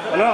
Hello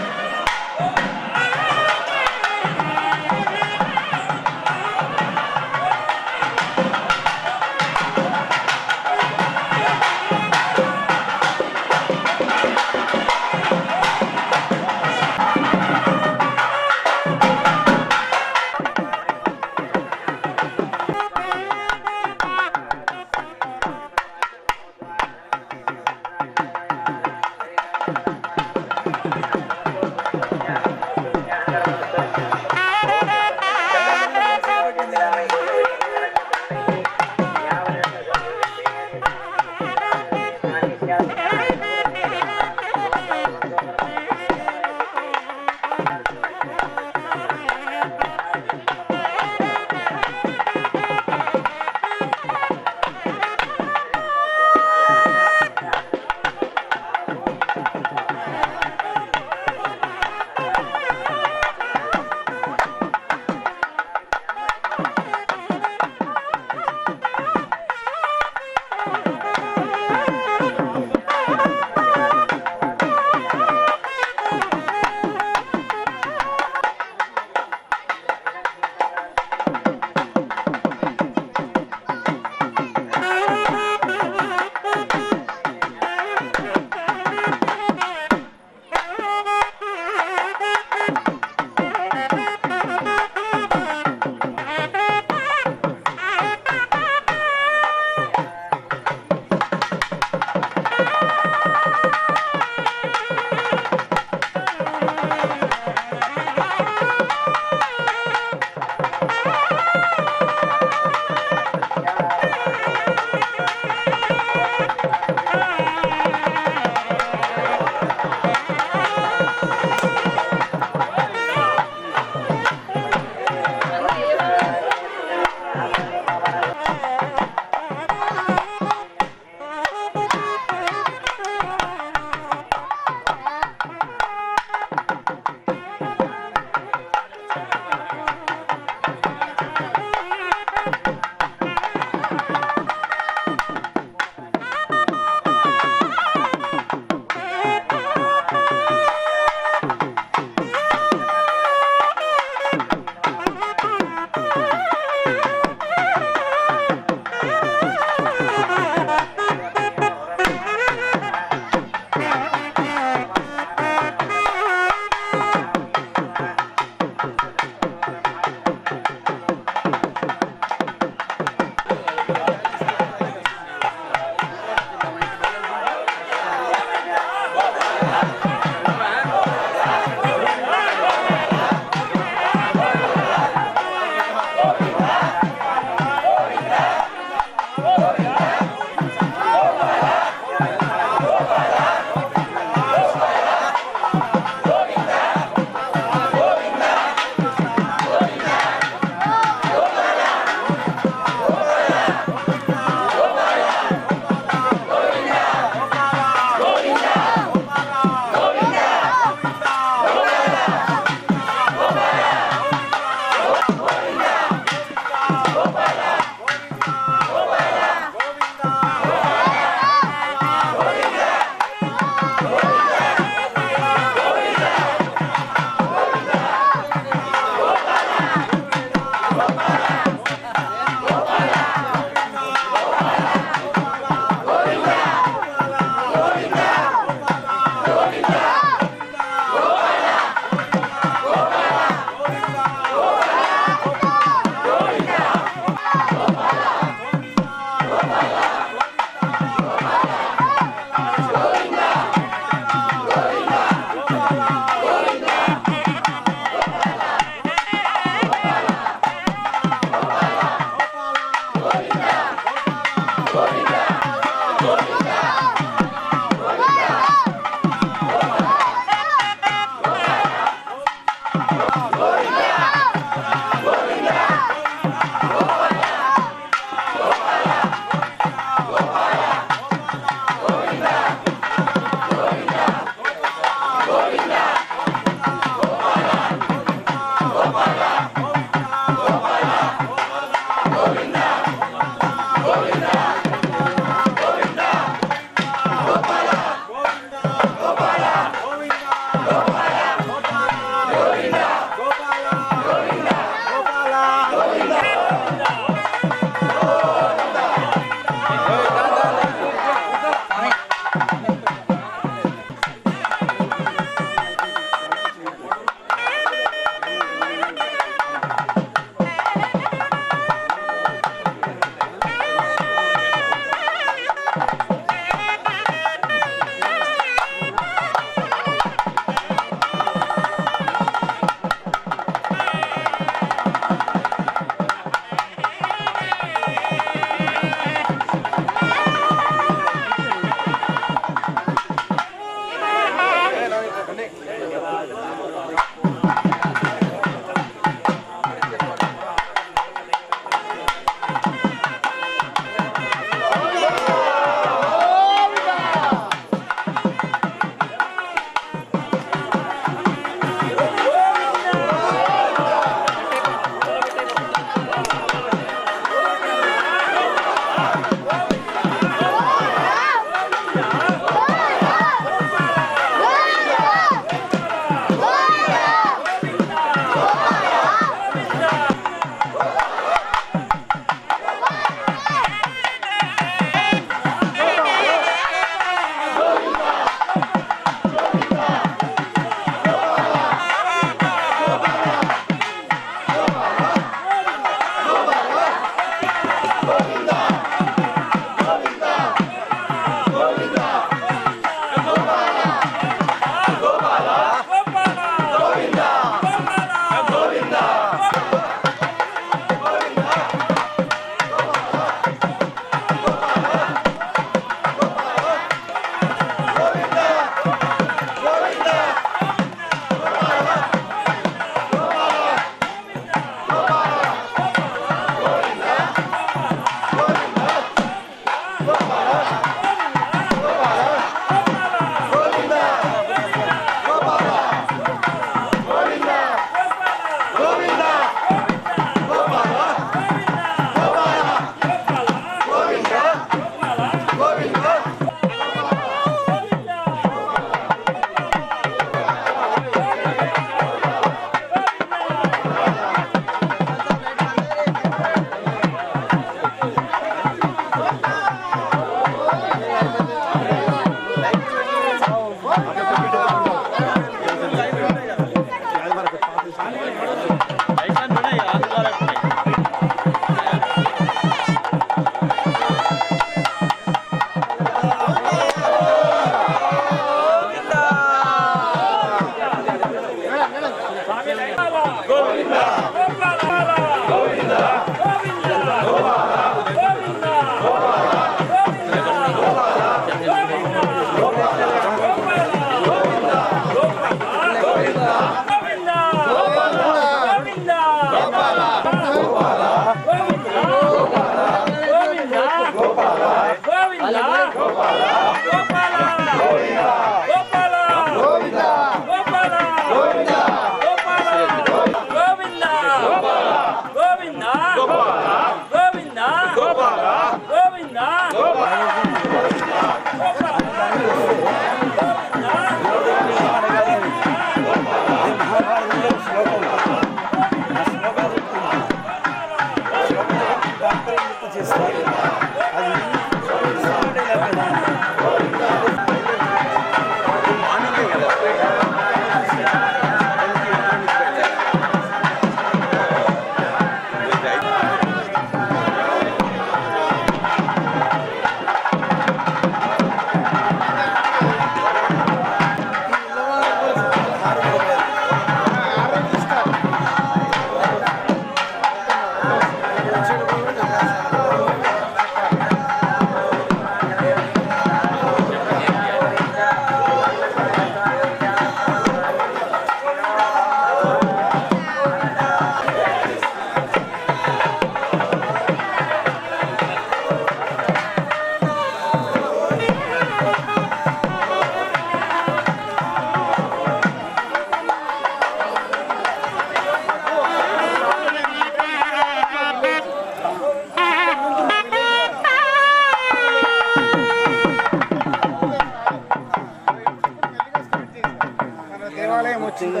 దేవాలయం వచ్చింది.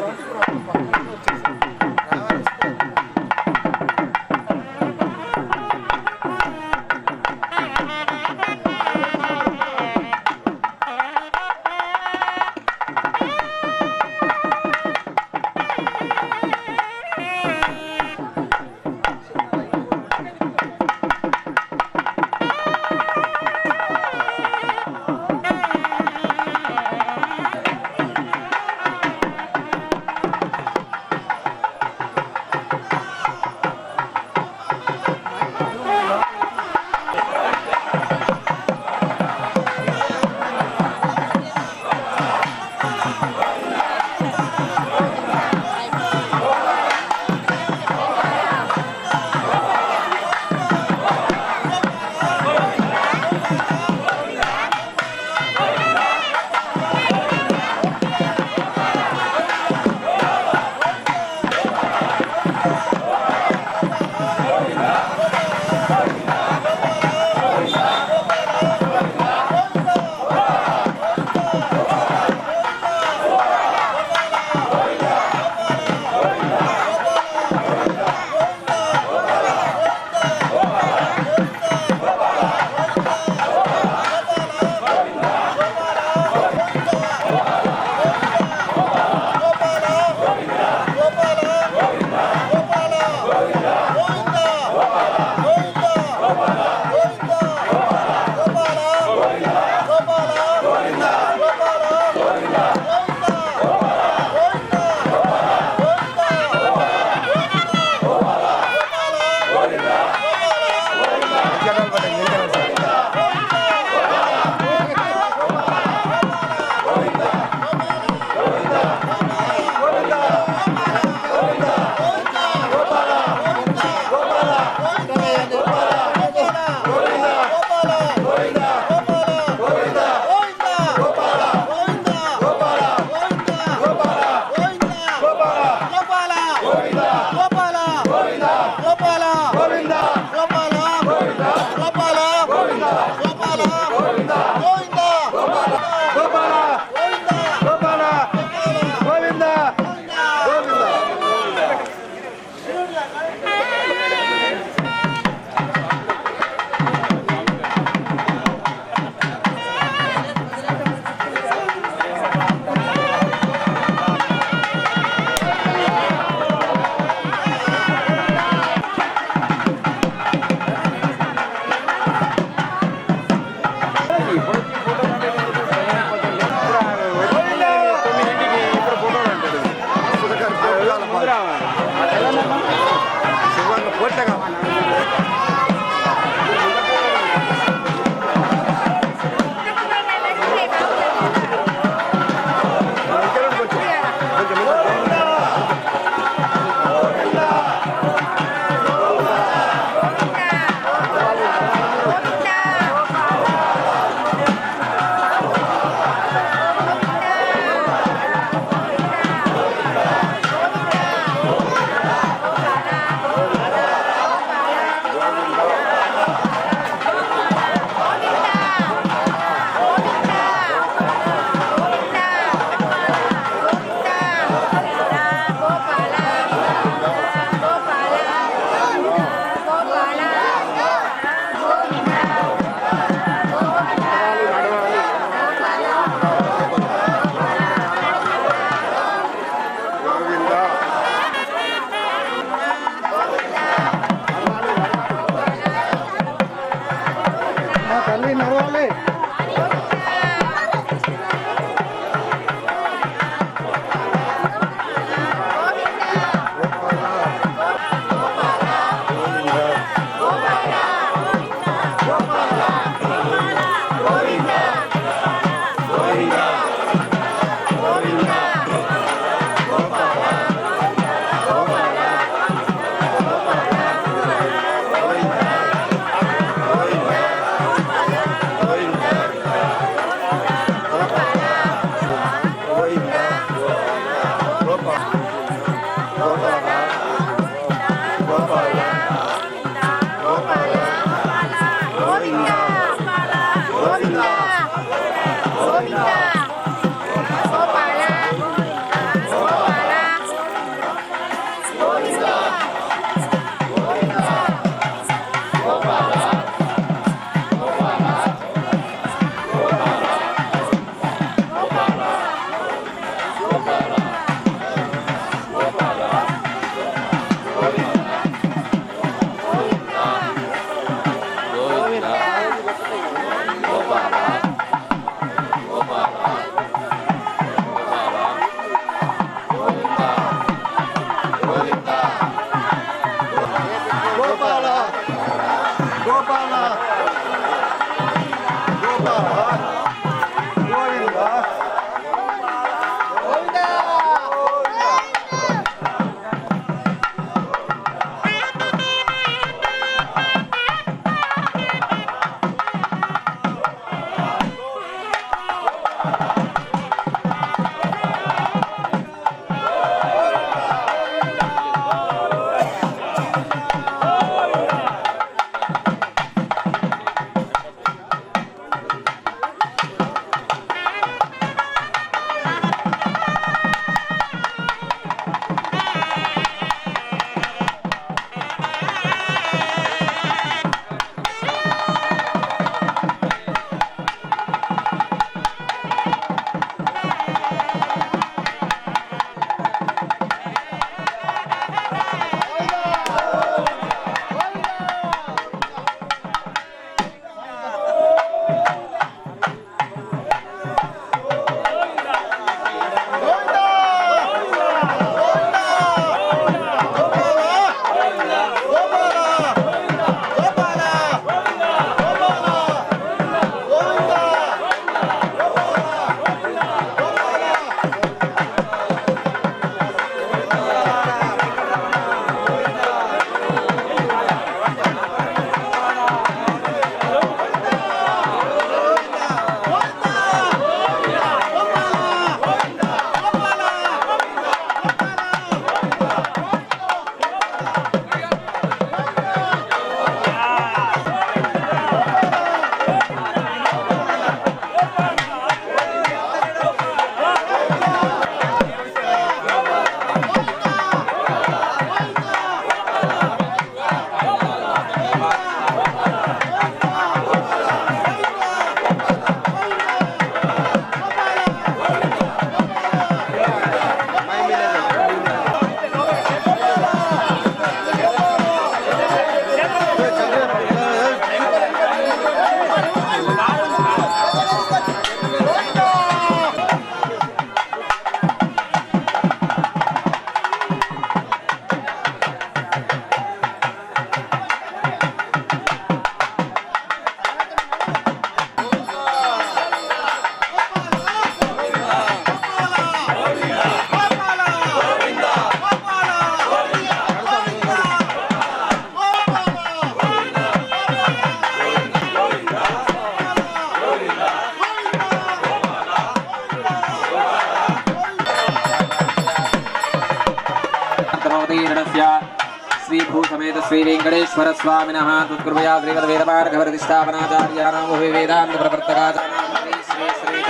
श्री भूसमेत श्री वेंकटेश्वर स्वामिनः तत्कृपया श्रीमद् वेदमार्ग प्रतिष्ठापनाचार्याणां वेदांत प्रवर्तकाचार्य श्री श्री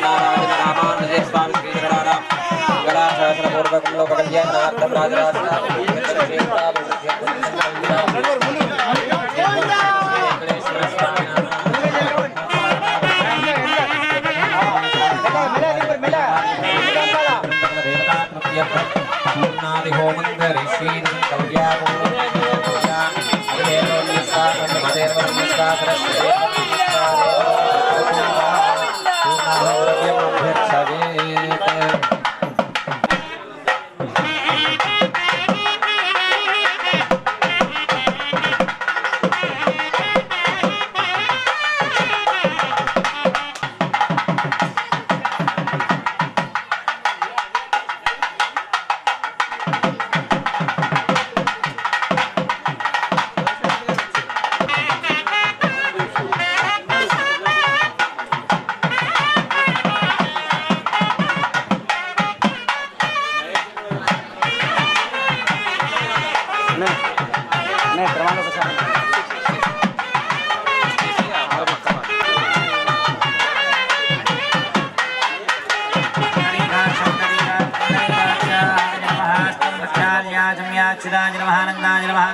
नारायण रामानुजय स्वामी श्री गणानां गणाशासन पूर्वकं लोक कल्याणार्थं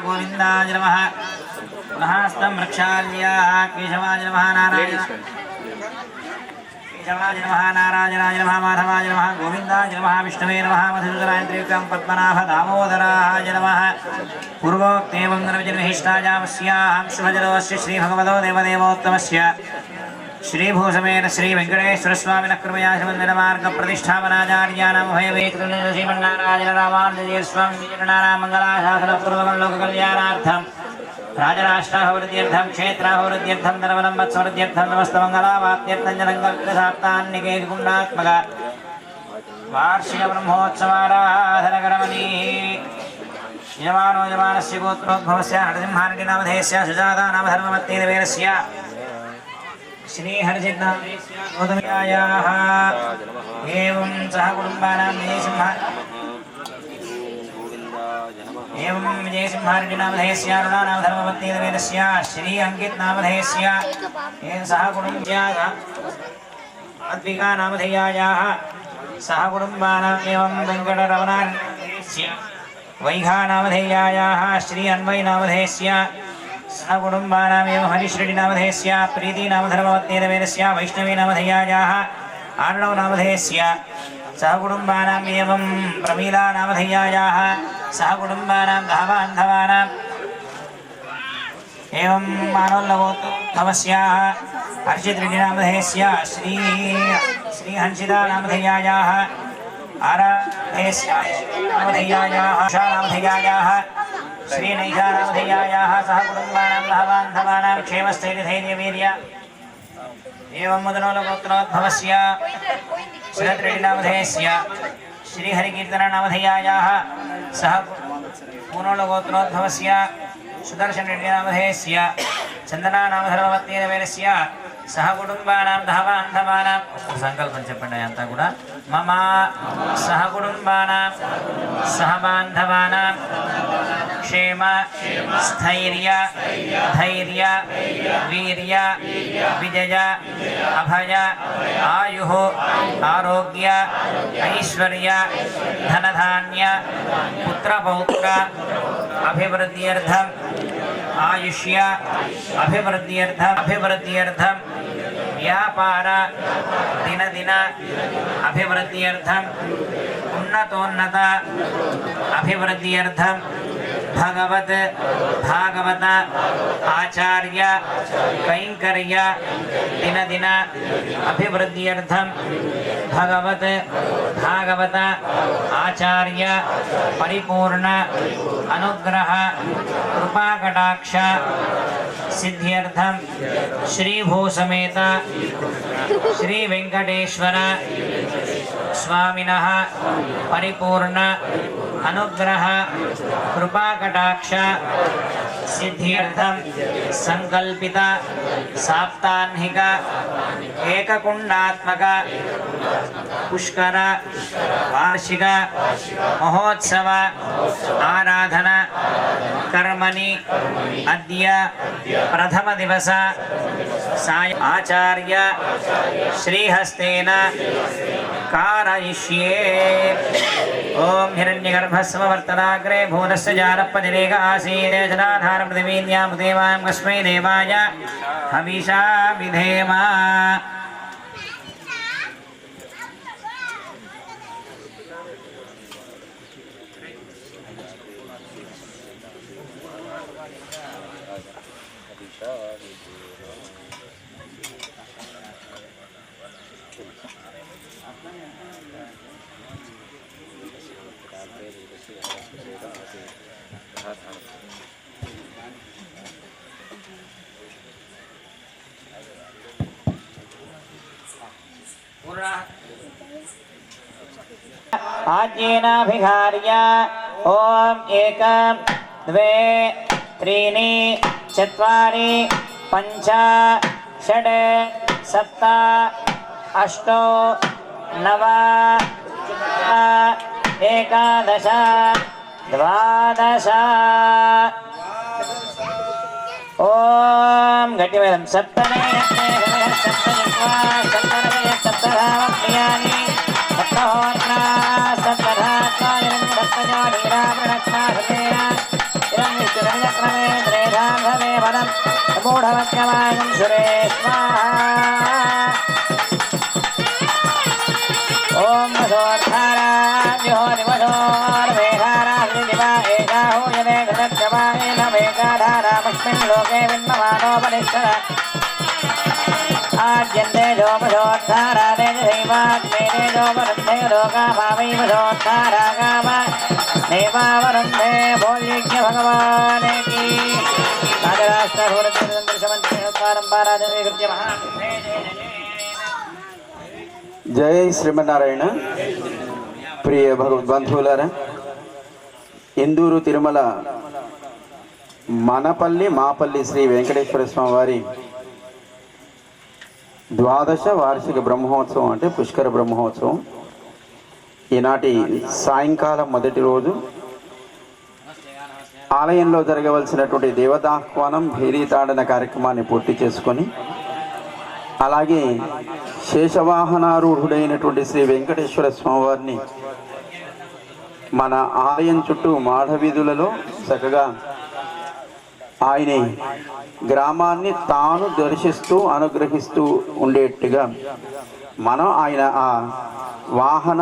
गोविंदाय नमः महास्तं रक्षाल्या केशवाय नमः नारायण केशवाय नमः नारायणाय नमः माधवाय नमः गोविंदाय नमः विष्णवे नमः मधुसूदनाय त्रिविक्रम पद्मनाभ दामोदराय नमः पूर्वोक्तेवं नरविजनविहिष्टायामस्याहं शुभजलोस्य श्रीभगवतो देवदेवोत्तमस्य श्रीभूसमेत श्री वेंकटेश्वर स्वामिनः कृपया श्रीमन्दिरमार्ग प्रतिष्ठापनाचार्याणां भयवेत्रं श्रीमन्नारायण रामानुजय स्वामी विजयनारायण मंगलाशासनपूर्वकं लोककल्याणार्थं राजराष्ट्राभिवृद्ध्यर्थं क्षेत्राभिवृद्ध्यर्थं धर्मवत्सवृद्ध्यर्थं नमस्तमङ्गलावाप्त्यर्थं जनङ्कल्पसाप्तान्निके कुण्डात्मक वार्षिक ब्रह्मोत्सवाराधनकरमणी यजमानोजमानस्य गोत्रोद्भवस्य नरसिंहारेड्डिनामधेयस्य सुजाता नाम धर्मवत्तेरवेरस्य श्री हरिसिद्धायाः एवं सह कुटुम्बानां एवं विजयसिंहारेड्डिनामधेयस्य अरुणानाम धर्मवत्तेरवेरस्य श्री अंकितनामधेयस्य सह कुटुम्ब्याः अद्विकानामधेयायाः सह कुटुम्बानाम् एवं वेङ्कटरमणास्य वैघानामधेयायाः श्री अन्वयनामधेयस्य सह कुटुम्बानामेव हरिश्रेड्डिनामधेयस्य प्रीतिनामधर्मवत्तेरवेरस्य वैष्णवीनामधेयायाः आर्णवनामधेयस्य सह कुटुम्बानाम् एवं प्रमीलानामधेयायाः सह कुटुम्बानां धावान्धवानाम् एवं मानोल्लवोत्तमस्याः हर्षितरेड्डिनामधेयस्य श्रीहंसितानामधेयायाः आराधेयस्यामधेयायाः शानामधेयायाः श्रीनैषानामधेयायाः सह कुटुम्बानां धावान्धवानां क्षेमस्थैर्यधैर्यवीर्य एवं मुदनोलगोत्रोद्भवस्य शरद्रेड्डिनामधेयस्य श्रीहरिकीर्तननामधेयायाः सह पूर्णोलगोत्रोद्भवस्य सुदर्शनरेड्डिनामधेयस्य चन्दनानामधर्मवत्तेरवेरस्य సహ కుటుంబానాం సహబాంధవానాం సంకల్పం చెప్పండి అంతా కూడా మమ సహ కుటుంబానాం సహబాంధవానాం క్షేమ స్థైర్య ధైర్య వీర్య విజయ అభయ ఆయు ఆరోగ్య ఐశ్వర్య ధనధాన్య పుత్రపౌత్ర అభివృద్ధ్యర్థం ఆయుష్య అభివృద్ధ్యర్థం వ్యాపార దినదిన అభివృద్ధ్యర్థం ఉన్నతోన్నత అభివృద్ధ్యర్థం భాగవత ఆచార్య కైంకర్య దినదిన అభివృద్ధ్యర్థం భాగవత ఆచార్య పరిపూర్ణ అనుగ్రహ కృపాకటాక్ష సిద్ధ్యర్థం శ్రీభూసమేత శ్రీ వెంకటేశ్వర స్వామినః పరిపూర్ణ అనుగ్రహ కృపాకటాక్ష సిద్ధ్యర్థం సంకల్పిత సాప్తాహిక ఏకకుండాత్మక పుష్కర వార్షిక మహోత్సవ ఆరాధన కర్మణి అద్య ప్రథమ దివస సాయ ఆచార్య శ్రీహస్తేన कारयिष्ये ओम हिरण्यगर्भस्ववर्तनाग्रे भूतस्य जारपतिरेक आसीत् जनाधारं पृथिवीन्यां देवां कस्मै देवाय हविषा विधेम आज्ञेनाभिघार्य ओम एकं द्वे त्रीणि चत्वारि पञ्च षड् सप्त अष्ट नव एकादश द्वादश ओम गट्टिवेदं सप्तमे सप्तधावप्रियानि सप्तहोत्रा सप्तधात्मायनं सप्तजोनीरावृणक्मासतेन इदं विष्णुरञ्जक्रमे त्रेधाधमे वदं मूढवत्यमानं सुरे स्वाहा ॐ वसोर्धाराभ्यो निवसोर्वेधाराभ्यदिवा एका हूयते घृतक्षमायेन वेकाधारामस्मिन् लोके विन्ममानोपनिषद आद्यन्ते जोपसोद्धारादे दैवात्मेने जोपरन्धे लोकाभावैवसोद्धारा काम देवावरन्धे भोज्यज्ञ भगवाने की राजराष्ट्रभूरद्रशमन्त्रिणोत्कारं पाराजनीकृत्य महान्धे जय श्रीमन्नारायण प्रिय भगवद्बंधुవులారా ఇందూరు తిరుమల మనపల్లి మాపల్లి శ్రీ వెంకటేశ్వర స్వామి వారి ద్వాదశ వార్షిక బ్రహ్మోత్సవం అంటే పుష్కర బ్రహ్మోత్సవం ఈనాటి సాయంకాలం మొదటి రోజు ఆలయంలో జరగవలసినటువంటి దేవతాహ్వానం భేరీతాడన కార్యక్రమాన్ని పూర్తి చేసుకొని అలాగే శేషవాహనారూఢుడైనటువంటి శ్రీ వెంకటేశ్వర స్వామివారిని మన ఆలయం చుట్టూ మాఢవీధులలో చక్కగా ఆయన గ్రామాన్ని తాను దర్శిస్తూ అనుగ్రహిస్తూ ఉండేట్టుగా మనం ఆయన ఆ వాహన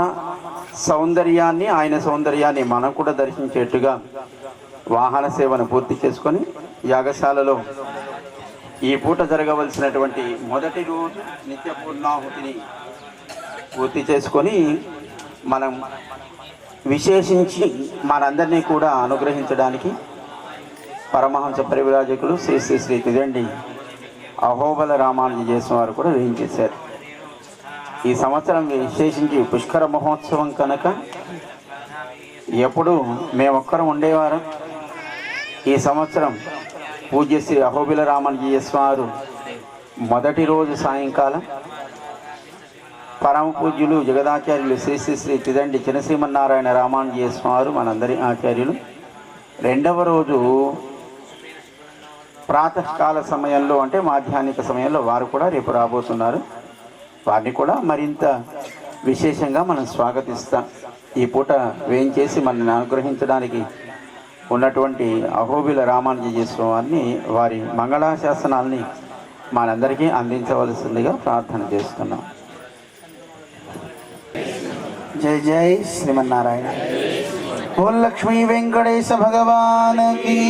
సౌందర్యాన్ని ఆయన సౌందర్యాన్ని మనం కూడా దర్శించేట్టుగా వాహన సేవను పూర్తి చేసుకొని యాగశాలలో ఈ పూట జరగవలసినటువంటి మొదటి రోజు నిత్య పూర్ణాహుతిని పూర్తి చేసుకొని మనం విశేషించి మనందరినీ కూడా అనుగ్రహించడానికి పరమహంస పరివిరాజకులు శ్రీ శ్రీ శ్రీ తిదండి అహోబల రామానుజేశ్వర వారు కూడా వేయించేశారు. ఈ సంవత్సరం విశేషించి పుష్కర మహోత్సవం కనుక ఎప్పుడు మేమొక్కరం ఉండేవారు. ఈ సంవత్సరం పూజ్య శ్రీ అహోబిల రామానుజేశ్వర వారు మొదటి రోజు సాయంకాలం పరమ పూజ్యులు జగదాచార్యులు శ్రీ శ్రీ శ్రీ తిదండి చినశ్రీమన్నారాయణ రామానుజీయ స్వామి మనందరి ఆచార్యులు. రెండవ రోజు ప్రాతకాల సమయంలో అంటే మాధ్యాహ్నిక సమయంలో వారు కూడా రేపు రాబోతున్నారు. వారిని కూడా మరింత విశేషంగా మనం స్వాగతిస్తాం. ఈ పూట వేయించేసి మనల్ని అనుగ్రహించడానికి ఉన్నటువంటి అహోబిల రామానుజీయ స్వామిని వారి మంగళాశాసనాల్ని మనందరికీ అందించవలసిందిగా ప్రార్థన చేస్తున్నాం. जय जय श्रीमन्नारायण। बोल लक्ष्मी वेंकटेश भगवान की,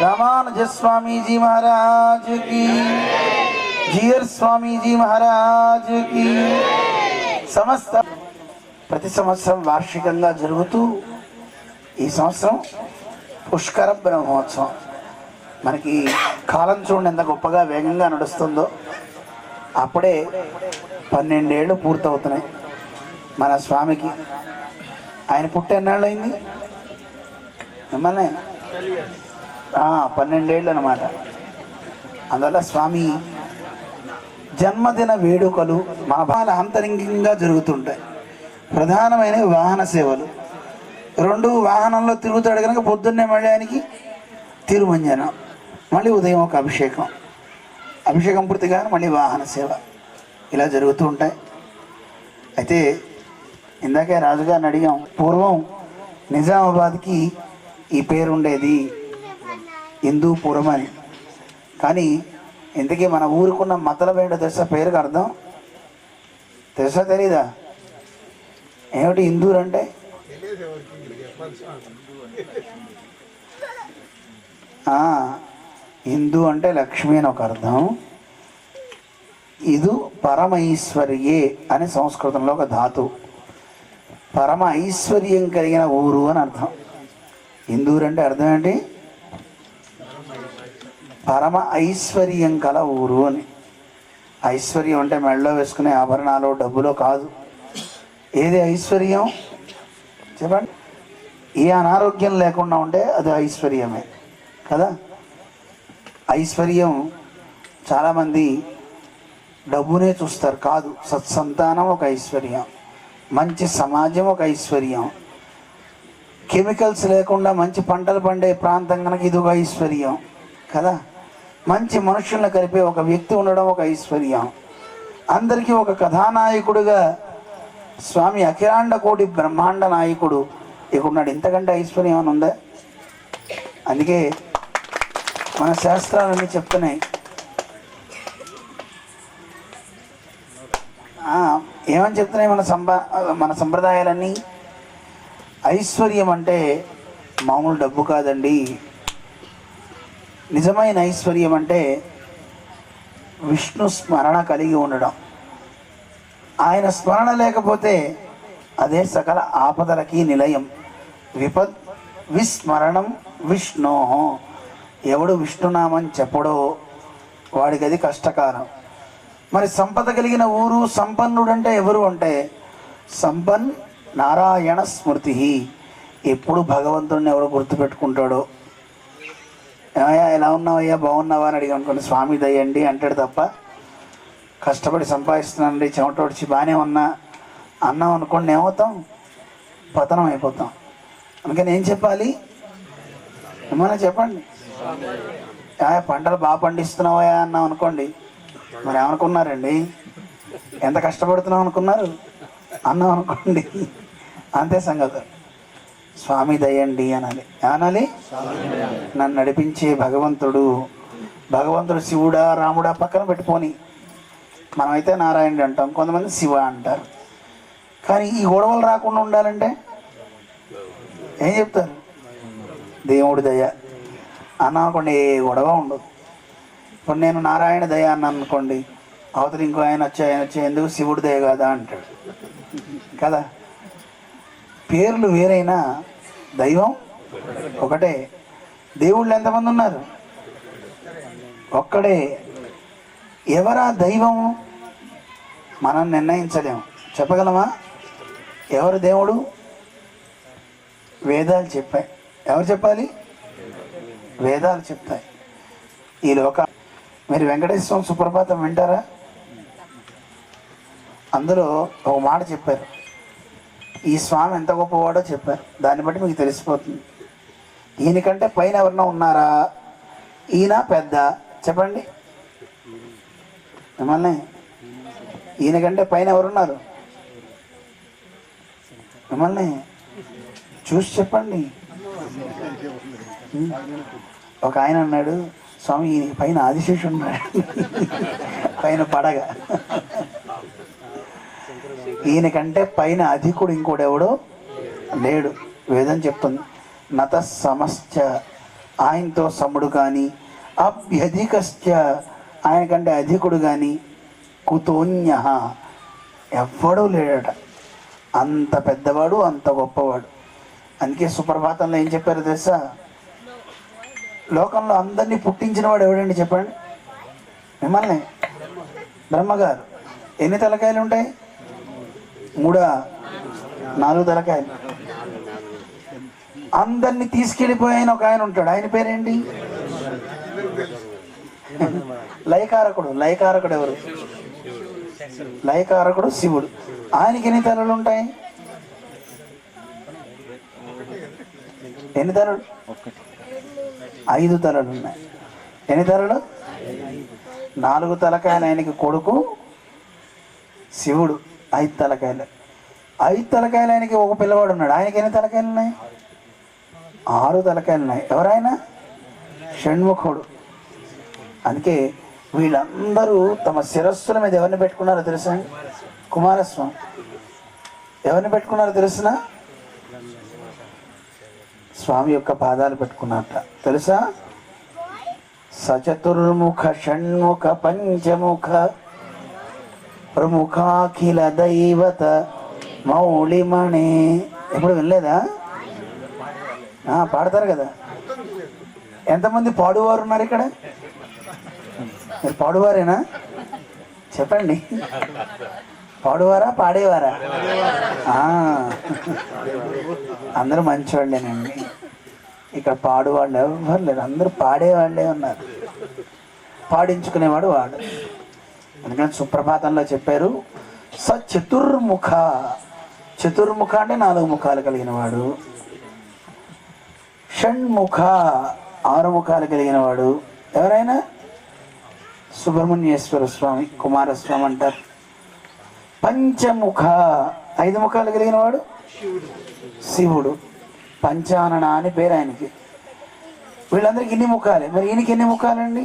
रामानुज स्वामी जी महाराज की, जीयर स्वामी जी महाराज की। సమస్త ప్రతి సంవత్సరం వార్షికంగా జరుగుతూ ఈ సంవత్సరం పుష్కర బ్రహ్మోత్సవం. మనకి కాలం చూడండి ఎంత గొప్పగా వేగంగా నడుస్తుందో. అప్పుడే 12 ఏళ్ళు పూర్తవుతున్నాయి మన స్వామికి. ఆయన పుట్టి ఎన్నాళ్ళు అయింది మిమ్మల్ని? 12 ఏళ్ళు అన్నమాట. అందువల్ల స్వామి జన్మదిన వేడుకలు మన బాల అంతరంగికంగా జరుగుతుంటాయి. ప్రధానమైన వాహన సేవలు 2 వాహనంలో తిరుగుతాడు కనుక పొద్దున్నే మళ్ళీ ఆయనకి తిరుమంజనం, మళ్ళీ ఉదయం ఒక అభిషేకం పూర్తిగా మళ్ళీ వాహన సేవ ఇలా జరుగుతూ ఉంటాయి. అయితే ఇందాకే రాజుగారిని అడిగాం, పూర్వం నిజామాబాద్కి ఈ పేరు ఉండేది హిందూపురం అని. కానీ ఇంతకీ మన ఊరుకున్న మతలబేంటో తెలుసా? పేరుకి అర్థం తెలుసా తెలీదా? ఏమిటి హిందూరు అంటే? హిందూ అంటే లక్ష్మి అని ఒక అర్థం. ఇది పరమైశ్వర్యే అని సంస్కృతంలో ఒక ధాతువు. పరమ ఐశ్వర్యం కలిగిన ఊరు అని అర్థం. హిందూరు అంటే అర్థం ఏంటి? పరమ ఐశ్వర్యం కల ఊరు అని. ఐశ్వర్యం అంటే మెడలో వేసుకునే ఆభరణాలు డబ్బులో కాదు. ఏది ఐశ్వర్యం చెప్పండి? ఏ అనారోగ్యం లేకుండా ఉంటే అది ఐశ్వర్యమే కదా. ఐశ్వర్యం చాలామంది డబ్బునే చూస్తారు, కాదు. సత్సంతానం ఒక ఐశ్వర్యం, మంచి సమాజం ఒక ఐశ్వర్యం, కెమికల్స్ లేకుండా మంచి పంటలు పండే ప్రాంతం కనుక ఇది ఒక ఐశ్వర్యం కదా. మంచి మనుషులను కలిపే ఒక వ్యక్తి ఉండడం ఒక ఐశ్వర్యం. అందరికీ ఒక కథానాయకుడిగా స్వామి అఖిలాండ కోటి బ్రహ్మాండ నాయకుడు ఇక్కడున్నాడు. ఇంతకంటే ఐశ్వర్యం అని ఉందా? అందుకే మన శాస్త్రాలన్నీ చెప్తున్నాయి. ఏమని చెప్తున్నాయి మన సంప్రదాయాలన్నీ? ఐశ్వర్యం అంటే మామూలు డబ్బు కాదండి. నిజమైన ఐశ్వర్యం అంటే విష్ణు స్మరణ కలిగి ఉండడం. ఆయన స్మరణ లేకపోతే అదే సకల ఆపదలకి నిలయం. విస్మరణం విష్ణో, ఎవడు విష్ణునామం చెప్పడో వాడికి అది కష్టకాలం. మరి సంపద కలిగిన ఊరు, సంపన్నుడు అంటే ఎవరు అంటే సంపన్ నారాయణ స్మృతి. ఎప్పుడు భగవంతుడిని ఎవడు గుర్తుపెట్టుకుంటాడో, ఎలా ఉన్నావయ్యా బాగున్నావా అని అడిగి అనుకోండి, స్వామి దయండి అంటాడు తప్ప కష్టపడి సంపాదిస్తున్నానండి చెమటోడిచి బాగానే ఉన్నా అన్నాం అనుకోండి ఏమవుతాం? పతనం అయిపోతాం. అందుకని ఏం చెప్పాలి? ఏమన్నా చెప్పండి. పంటలు బాగా పండిస్తున్నావా అన్నాం అనుకోండి, మరి ఏమనుకున్నారండి? ఎంత కష్టపడుతున్నాం అనుకున్నారు అన్నాం అనుకోండి, అంతే సంగతి. స్వామి దయండి అనాలి. అనాలి నన్ను నడిపించే భగవంతుడు. భగవంతుడు శివుడా రాముడా పక్కన పెట్టుకొని, మనమైతే నారాయణుడు అంటాం, కొంతమంది శివ అంటారు. కానీ ఈ గొడవలు రాకుండా ఉండాలంటే ఏం చెప్తారు? దేవుడి దయ అన్నా అనుకోండి, ఏ గొడవ ఉండదు. ఇప్పుడు నేను నారాయణ దయ అన్నాను అనుకోండి, అవతల ఇంకో ఆయన వచ్చి ఎందుకు శివుడి దయ కదా అంటాడు కదా. పేర్లు వేరైనా దైవం ఒకటే. దేవుళ్ళు ఎంతమంది ఉన్నారు? ఒక్కడే. ఎవరా దైవము మనం నిర్ణయించలేము. చెప్పగలమా? ఎవరు దేవుడు? వేదాలు చెప్పాయి. ఎవరు చెప్పాలి? వేదాలు చెప్తాయి. ఈ లోక మీరు వెంకటేశ్వర స్వామి సుప్రభాతం వింటారా? అందులో ఒక మాట చెప్పారు, ఈ స్వామి ఎంత గొప్పవాడో చెప్పారు. దాన్ని బట్టి మీకు తెలిసిపోతుంది. ఈయనకంటే పైన ఎవరన్నా ఉన్నారా? ఈయన పెద్ద, చెప్పండి మిమ్మల్ని. ఈయనకంటే పైన ఎవరున్నారు? మిమ్మల్ని చూసి చెప్పండి. ఒక ఆయన అన్నాడు, స్వామి ఈయన పైన ఆదిశేషుడు ఉన్నాడు, పైన పడగ. ఈయనకంటే పైన అధికుడు ఇంకోడెవడో లేడు. వేదం చెప్తుంది, నత సమశ్చ, ఆయనతో సముడు కానీ, అభ్యధికశ్చ, ఆయనకంటే అధికుడు కానీ, కుతోన్య, ఎవ్వడూ లేడట. అంత పెద్దవాడు, అంత గొప్పవాడు. అందుకే సుప్రభాతంలో ఏం చెప్పారో తెలుసా? లోకంలో అందరినీ పుట్టించిన వాడు ఎవడండి చెప్పండి? మిమ్మల్ని. బ్రహ్మగారు. ఎన్ని తలకాయలు ఉంటాయి? 3, 4 తలకాయలు. అందరినీ తీసుకెళ్ళిపోయిన ఒక ఆయన ఉంటాడు. ఆయన పేరేంటి? లయకారకుడు. లయకారకుడు ఎవరు? లయకారకుడు శివుడు. ఆయనకి ఎన్ని తలలు ఉంటాయి? ఎన్ని తలలు? 5 తలలు ఉన్నాయి. ఎన్ని తలలు? 4 తలకాయలు ఆయనకి కొడుకు శివుడు. 5 తలకాయలు. 5 తలకాయలు ఆయనకి ఒక పిల్లవాడు ఉన్నాడు. ఆయనకి ఎన్ని తలకాయలు ఉన్నాయి? 6 తలకాయలు ఉన్నాయి. ఎవరైనా? షణ్ముఖుడు. అందుకే వీళ్ళందరూ తమ శిరస్సుల మీద ఎవరిని పెట్టుకున్నారో తెలుసా? కుమారస్వామి. ఎవరిని పెట్టుకున్నారో తెలుసునా? స్వామి యొక్క పాదాలు పెట్టుకున్నారట. తెలుసా? సచతుర్ముఖ షణ్ముఖ పంచముఖ ప్రముఖాఖిల దైవత మౌళిమణే. ఎప్పుడు వినలేదా? పాడతారు కదా. ఎంతమంది పాడువారు ఉన్నారు ఇక్కడ? మీరు పాడువారేనా? చెప్పండి, పాడువారా పాడేవారా? అందరూ మంచివాళ్ళేనండి. ఇక్కడ పాడువాళ్ళు ఎవరు లేరు, అందరూ పాడేవాళ్ళే ఉన్నారు. పాడించుకునేవాడు వాడు. అందుకని సుప్రభాతంలో చెప్పారు, స చతుర్ముఖ. చతుర్ముఖ అంటే 4 ముఖాలు కలిగిన వాడు. షణ్ముఖ 6 ముఖాలు కలిగిన వాడు. ఎవరైనా? సుబ్రహ్మణ్యేశ్వర స్వామి, కుమారస్వామి అంటారు. పంచముఖ 5 ముఖాలు కలిగిన వాడు శివుడు. పంచానన అని పేరు ఆయనకి. వీళ్ళందరికీ ఇన్ని ముఖాలే. మరి ఈయనకి ఎన్ని ముఖాలండి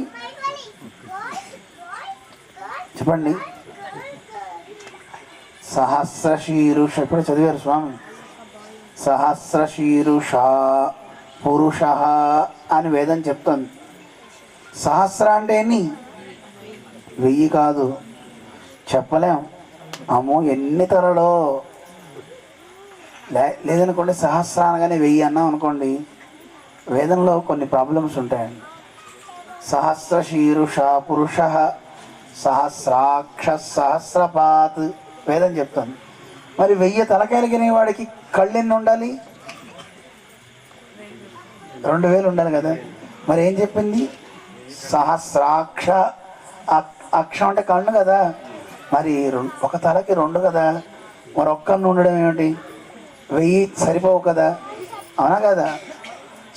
చెప్పండి? సహస్రశీరుష. ఇప్పుడు చదివారు స్వామి. సహస్రశీరుష పురుష అని వేదం చెప్తుంది. సహస్ర అంటే ఎన్ని? 1000 కాదు, చెప్పలేం. అమ్మో ఎన్ని తలలో. లేదనుకోండి, సహస్ర అనగానే 1000 అన్నాం అనుకోండి, వేదంలో కొన్ని ప్రాబ్లమ్స్ ఉంటాయండి. సహస్రశీరుష పురుష సహస్రాక్ష సహస్రపాత్ వేదం చెప్తుంది. మరి 1000 తలకాయలు కలిగిన వాడికి కళ్ళు ఎన్ని ఉండాలి? 2000 ఉండాలి కదా. మరి ఏం చెప్పింది? సహస్రాక్ష. అక్షం అంటే కన్ను కదా. మరి ఒక తలకి 2 కదా. మరి ఒక్కన్ను ఉండడం ఏమిటి? 1000 సరిపోవు కదా, అవునా కదా?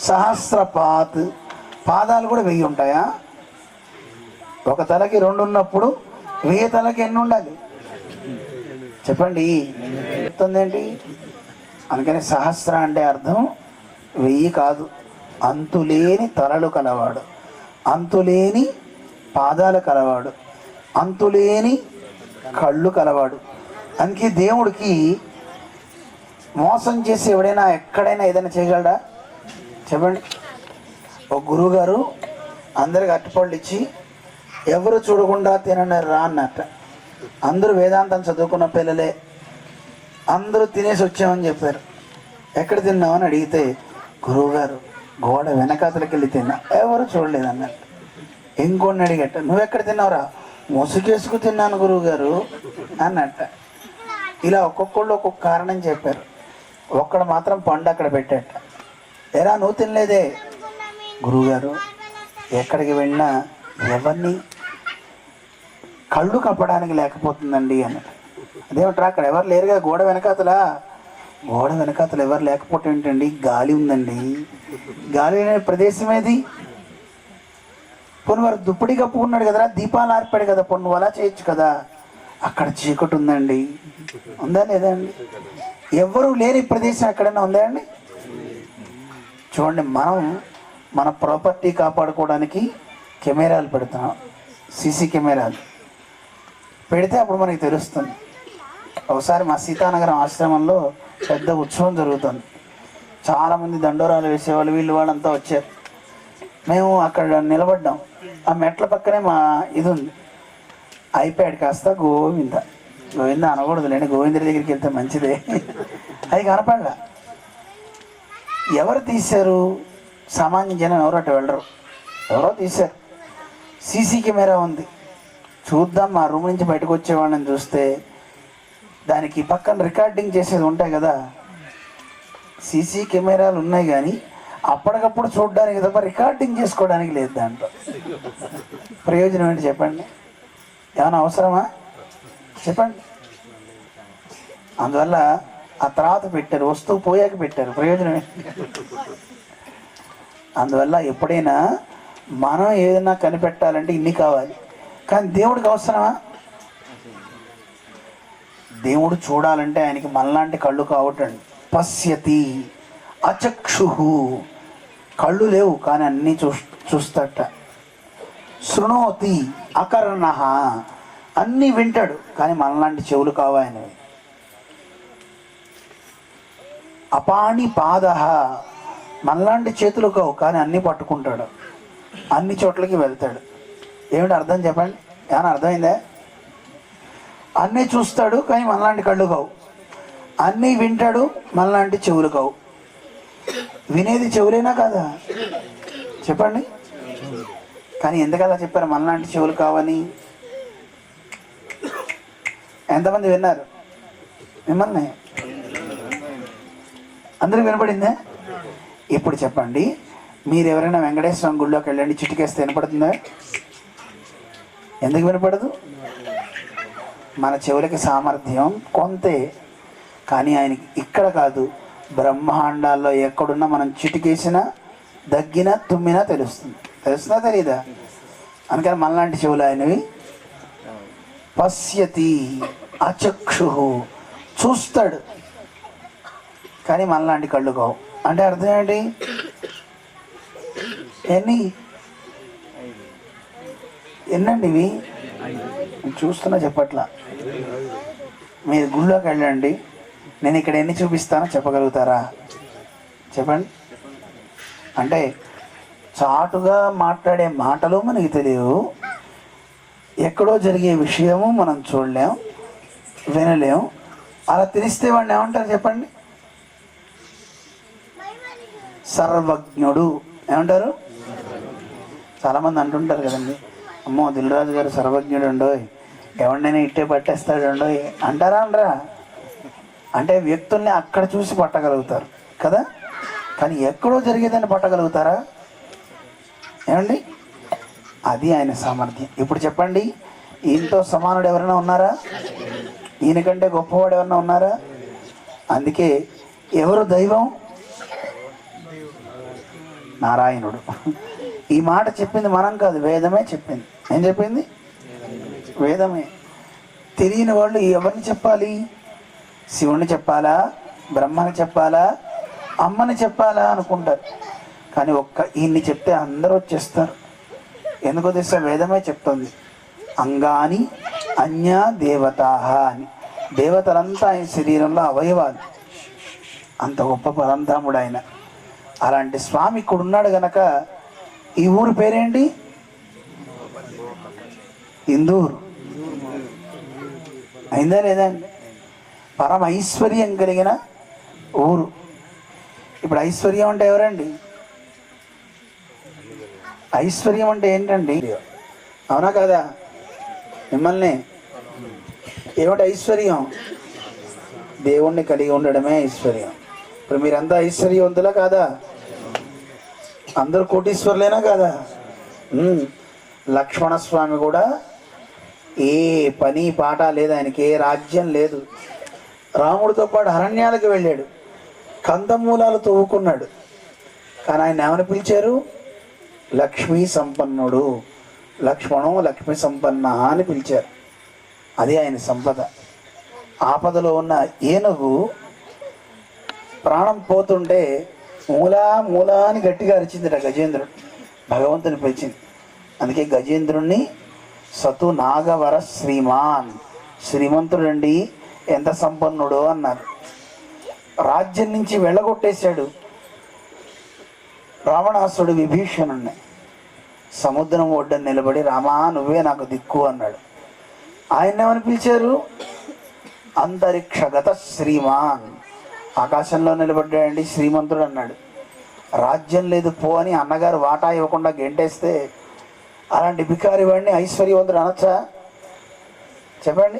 సహస్రపాత్. పాదాలు కూడా 1000 ఉంటాయా? ఒక తలకి 2 ఉన్నప్పుడు 1000 తలకి ఎన్ని ఉండాలి చెప్పండి? చెప్తుందేంటి? అందుకని సహస్ర అంటే అర్థం 1000 కాదు, అంతులేని తలలు కలవాడు, అంతులేని పాదాలు కలవాడు, అంతులేని కళ్ళు కలవాడు. అందుకే దేవుడికి మోసం చేసి ఎవడైనా ఎక్కడైనా ఏదైనా చేయగలడా చెప్పండి? ఒక గురువుగారు అందరికి అరటిపళ్ళు ఇచ్చి ఎవరు చూడకుండా తినన్నారు రా అన్నట్ట. అందరూ వేదాంతం చదువుకున్న పిల్లలే, అందరూ తినేసి వచ్చామని చెప్పారు. ఎక్కడ తిన్నామని అడిగితే గురువుగారు గోడ వెనకాతలకి వెళ్ళి తిన్నా, ఎవరు చూడలేదు అన్నట్టు. ఇంకొన్ని అడిగట, నువ్వెక్కడ తిన్నావురా? ముసుగేసుకు తిన్నాను గురువుగారు అన్నట్ట. ఇలా ఒక్కొక్కళ్ళు ఒక్కొక్క కారణం చెప్పారు. ఒక్కడు మాత్రం పండు అక్కడ పెట్టాట. ఎరా నువ్వు తినలేదే? గురువుగారు ఎక్కడికి వెళ్ళినా ఎవరిని కళ్ళు కప్పడానికి లేకపోతుందండి అని. అదేమంటారా, అక్కడ ఎవరు లేరుగా, గోడ వెనకాతల ఎవరు లేకపోతే ఏంటండి, గాలి ఉందండి. గాలి లేని ప్రదేశం ఏది? పోనీ వారు దుప్పటి కప్పుకున్నాడు కదరా, దీపాలు ఆర్పాడు కదా, పొన్ను అలా చేయొచ్చు కదా. అక్కడ చీకటి ఉందండి. ఉందా లేదా అండి? ఎవరు లేని ప్రదేశం ఎక్కడైనా ఉందా అండి? చూడండి, మనం మన ప్రాపర్టీ కాపాడుకోవడానికి కెమెరాలు పెడుతున్నాం, సీసీ కెమెరాలు పెడితే అప్పుడు మనకి తెలుస్తుంది. ఒకసారి మా సీతానగరం ఆశ్రమంలో పెద్ద ఉత్సవం జరుగుతుంది. చాలామంది దండోరాలు వేసేవాళ్ళు, వీళ్ళు వాళ్ళంతా వచ్చారు. మేము అక్కడ నిలబడ్డాం. ఆ మెట్ల పక్కనే మా ఇది ఉంది, ఐప్యాడ్ కాస్త గోవింద అనకూడదు లేండి, గోవిందుడి దగ్గరికి వెళ్తే మంచిదే. అది కనపడలా. ఎవరు తీశారు? సామాన్య జనం ఎవరు అటు వెళ్ళరు, ఎవరో తీశారు. సీసీ కెమెరా ఉంది, చూద్దాం. మా రూమ్ నుంచి బయటకు వచ్చేవాళ్ళని చూస్తే దానికి పక్కన రికార్డింగ్ చేసేది ఉంటాయి కదా. సీసీ కెమెరాలు ఉన్నాయి కానీ అప్పటికప్పుడు చూడడానికి తప్ప రికార్డింగ్ చేసుకోవడానికి లేదు. దాంట్లో ప్రయోజనం ఏంటి చెప్పండి? ఏమైనా అవసరమా చెప్పండి? అందువల్ల ఆ తర్వాత పెట్టారు, వస్తువు పోయాక పెట్టారు, ప్రయోజనం ఏంటి? అందువల్ల ఎప్పుడైనా మనం ఏదైనా కనిపెట్టాలంటే ఇన్ని కావాలి. కానీ దేవుడికి అవసరమా? దేవుడు చూడాలంటే ఆయనకి మనలాంటి కళ్ళు కావటండి. పశ్యతి అచక్షు, కళ్ళు లేవు కానీ అన్నీ చూస్తట. శృణోతి అకర్ణ, అన్నీ వింటాడు కానీ మనలాంటి చెవులు కావాయనవి. అపాణి పాద, మనలాంటి చేతులు కావు కానీ అన్నీ పట్టుకుంటాడు, అన్ని చోట్లకి వెళ్తాడు. ఏమిటి అర్థం చెప్పండి? ఏమైనా అర్థమైందా? అన్నీ చూస్తాడు కానీ మనలాంటి కళ్ళు కావు, అన్నీ వింటాడు మనలాంటి చెవులు కావు. వినేది చెవులేనా కాదా చెప్పండి? కానీ ఎందుకలా చెప్పారు మనలాంటి చెవులు కావని? ఎంతమంది విన్నారు? మిమ్మల్ని అందరూ వినపడిందా? ఇప్పుడు చెప్పండి, మీరు ఎవరైనా వెంకటేశ్వరం గుడిలోకి వెళ్ళండి, చిటికేస్తే వినపడుతుందా? ఎందుకు వినపడదు? మన చెవులకి సామర్థ్యం కొంతే. కానీ ఆయనకి ఇక్కడ కాదు, బ్రహ్మాండాల్లో ఎక్కడున్నా మనం చిటికేసినా దగ్గినా తుమ్మినా తెలుస్తుంది. తెలుస్తుందా తెలీదా? అందుకని మనలాంటి చెవులు ఆయనవి. పశ్యతి అచక్షు, చూస్తాడు కానీ మనలాంటి కళ్ళు కావు. అంటే అర్థం ఏంటి? ఎన్నండి ఇవి? చూస్తున్నా చెప్పట్లా. మీరు గుళ్ళోకి వెళ్ళండి, నేను ఇక్కడ ఎన్ని చూపిస్తానో చెప్పగలుగుతారా చెప్పండి? అంటే చాటుగా మాట్లాడే మాటలు మనకి తెలియవు, ఎక్కడో జరిగే విషయము మనం చూడలేం, వినలేం. అలా తెలిస్తే వాడిని ఏమంటారు చెప్పండి? సర్వజ్ఞుడు ఏమంటారు? చాలామంది అంటుంటారు కదండి, అమ్మో దిల్రాజు గారు సర్వజ్ఞుడు ఉండోయ్, ఎవరినైనా ఇట్టే పట్టేస్తాడు ఉండోయ్ అంటారా? అనరా? అంటే వ్యక్తుల్ని అక్కడ చూసి పట్టగలుగుతారు కదా, కానీ ఎక్కడో జరిగేదాన్ని పట్టగలుగుతారా ఏమండి? అది ఆయన సామర్థ్యం. ఇప్పుడు చెప్పండి, ఈయనతో సమానుడు ఎవరైనా ఉన్నారా? ఈయనకంటే గొప్పవాడు ఎవరైనా ఉన్నారా? అందుకే ఎవరు దైవం? నారాయణుడు. ఈ మాట చెప్పింది మనం కాదు, వేదమే చెప్పింది. ఏం చెప్పింది? వేదమే. తెలియని వాళ్ళు ఎవరిని చెప్పాలి? శివుణ్ణి చెప్పాలా, బ్రహ్మని చెప్పాలా, అమ్మని చెప్పాలా అనుకుంటారు. కానీ ఈయన్ని చెప్తే అందరూ వచ్చేస్తారు. ఎందుకో తెలుసా? వేదమే చెప్తుంది, అంగాని అన్యా దేవతాహ అని. దేవతలంతా ఆయన శరీరంలో అవయవాలు. అంత గొప్ప పరంధాముడు ఆయన. అలాంటి స్వామి ఇక్కడ ఉన్నాడు గనక ఈ ఊరు పేరేంటి? ఇందూరు. అయిందా లేదా? పరమ ఐశ్వర్యం కలిగిన ఊరు. ఇప్పుడు ఐశ్వర్యం అంటే ఎవరండి? ఐశ్వర్యం అంటే ఏంటండి? అవునా కదా? మిమ్మల్ని ఏమిటి ఐశ్వర్యం? దేవుణ్ణి కలిగి ఉండడమే ఐశ్వర్యం. ఇప్పుడు మీరంతా ఐశ్వర్యవంతులా కాదా? అందరూ కోటీశ్వర్లేనా కాదా? లక్ష్మణస్వామి కూడా ఏ పని పాట లేదు ఆయనకి, ఏ రాజ్యం లేదు. రాముడితో పాటు అరణ్యాలకు వెళ్ళాడు, కందమూలాలు తవ్వుకున్నాడు. కానీ ఆయన ఏమని పిలిచారు? లక్ష్మీ సంపన్నుడు, లక్ష్మణం లక్ష్మీ సంపన్న అని పిలిచారు. అది ఆయన సంపద. ఆపదలో ఉన్న ఏనుగు ప్రాణం పోతుంటే మూలా మూలా అని గట్టిగా అరిచిందిట గజేంద్రుడు. భగవంతుని పిలిచింది. అందుకే గజేంద్రుణ్ణి సతు నాగవర శ్రీమాన్, శ్రీమంతుడండి, ఎంత సంపన్నుడో అన్నారు. రాజ్యం నుంచి వెళ్ళగొట్టేశాడు రావణాసుడు విభీషణుణ్ణి. సముద్రం ఒడ్డున నిలబడి రామా నువ్వే నాకు దిక్కు అన్నాడు. ఆయన ఏమని పిలిచారు? అంతరిక్షగత శ్రీమాన్, ఆకాశంలో నిలబడ్డాడండి శ్రీమంతుడు అన్నాడు. రాజ్యం లేదు పో అని అన్నగారు వాటా ఇవ్వకుండా గెంటేస్తే అలాంటి బికారి వాడిని ఐశ్వర్యవంతుడు అనొచ్చా? చెప్పండి.